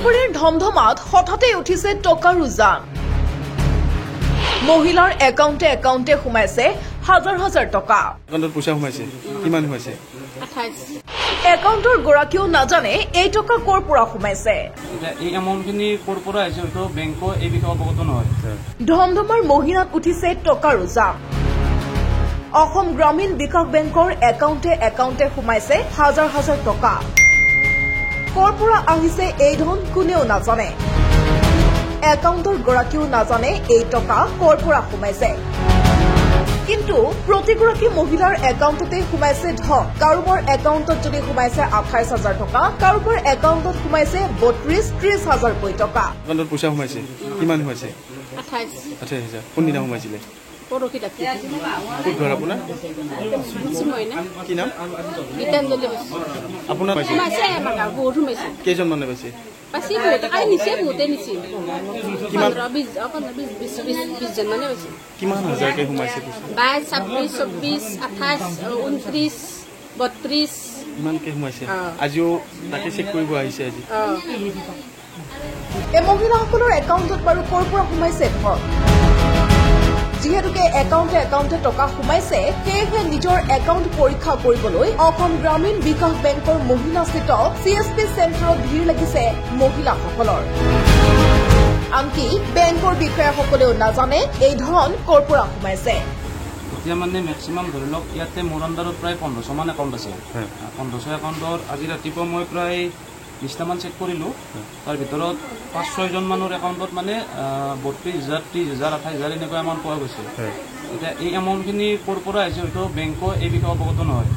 চাকৰিৰ ধমধমাত হঠাৎই উঠিছে টকাৰ উজান মহিলাৰ একাউণ্টে একাউণ্টে সোমাইছে হাজাৰ হাজাৰ টকা একাউণ্টত পইচা সোমাইছে কিমান সোমাইছে 28 একাউণ্টৰ গৰাকীও নাজানে এই টকা কৰ পৰা সোমাইছে এই এমাউণ্টখিনি কৰ পৰা আহিছে হয়তো বেংকো এই বিষয়ে অৱগত নহয় ধমধমাৰ মহিলাত উঠিছে টকাৰ উজান অসম গ্ৰামীণ বিকাশ বেংকৰ একাউণ্টে একাউণ্টে সোমাইছে হাজাৰ হাজাৰ টকা কৰ পৰা আহিছে এই ধন কোনেও নাজানে একাউণ্টৰ গৰাকীও নাজানে এই টকা কৰ পৰা সোমাইছে কিন্তু প্ৰতিগৰাকী মহিলাৰ একাউণ্টতে সোমাইছে ধন কাৰোবাৰ একাউণ্টত যদি সোমাইছে 28,000 টকা কাৰোবাৰ একাউণ্টত সোমাইছে 32-30 হাজাৰকৈ টকা একাউণ্টত পইচা সোমাইছে কিমান সোমাইছে 28,000 কোনদিনা সোমাইছিলে পৰহি ৰাতি ক'ত ঘৰ আপোনাৰ কি নাম গীতাঞ্জলি আপোনাৰ সোমাইছে আমাৰ গাঁৱত বহুত সোমাইছে কেইজন মানুহে পাইছে পাইছে বহুতে খাই নিছে বহুতে নিছে কিমান 20 জন মানে পাইছে কিমান হাজাৰকৈ সোমাইছে 22, 26, 24, 28, 29, 32 ইমানকৈ সোমাইছে আজিও তাকে চেক কৰিব আহিছে আজি এই মহিলাসকলৰ একাউণ্টত বাৰু কৰ পৰা সোমাইছে ধন যিহেতুকে একাউণ্টে একাউণ্টে টকা সোমাইছে সেয়েহে নিজৰ একাউণ্ট পৰীক্ষা কৰিবলৈ অসম গ্ৰামীণ বিকাশ বেংকৰ মহিলাস্থিত CSP চেণ্টাৰত ভিৰ লাগিছে মহিলাসকলৰ আনকি বেংকৰ বিষয়াসকলেও নাজানে এই ধন কৰ পৰা সোমাইছে এতিয়া মানে মেক্সিমাম ধৰি লওক ইয়াতে মোৰ আণ্ডাৰত প্ৰায় 1500 মান একাউণ্ট আছে 1500 একাউণ্টৰ আজি ৰাতিপুৱা মই প্ৰায় 20টামান চেক কৰিলোঁ তাৰ ভিতৰত 5-6 জন মানুহৰ একাউণ্টত মানে 32,000, 30,000, 28,000 এনেকুৱা এমাউণ্ট পোৱা গৈছে এতিয়া এই এমাউণ্টখিনি ক'ৰ পৰা আহিছে হয়তো বেংকো এই বিষয়ে অৱগত নহয়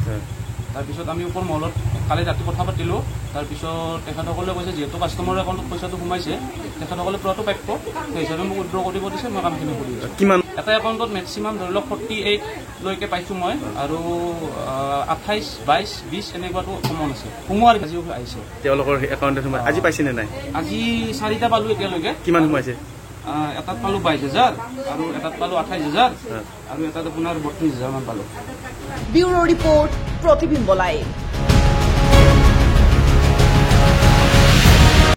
তাৰপিছত আমি ওপৰ মহলত কালি ৰাতি কথা পাতিলোঁ তাৰপিছত তেখেতসকলে কৈছে যিহেতু কাষ্টমাৰৰ একাউণ্টত পইচাটো সোমাইছে তেখেতসকলে পুৰাটো প্ৰাপ্য সেই হিচাপে মোক উইথড্ৰ কৰিব দিছে মই কামখিনি কৰি আছোঁ কিমান এটা একাউণ্টত মেক্সিমাম ধৰি লওক 48 লৈকে পাইছোঁ মই আৰু 28, 22, 20 এনেকুৱাটো কমন আছে সোমোৱাৰ আজিও আহিছে তেওঁলোকৰ একাউণ্টত সোমাই আজি পাইছেনে নাই আজি 4টা পালোঁ এতিয়ালৈকে কিমান সোমাইছে এটাত পালোঁ 22,000 আৰু এটাত পালোঁ 28,000 আৰু এটাত আপোনাৰ 32,000 মান পালোঁ ব্যুৰো ৰিপৰ্ট প্ৰতিবিম্ব লাইভ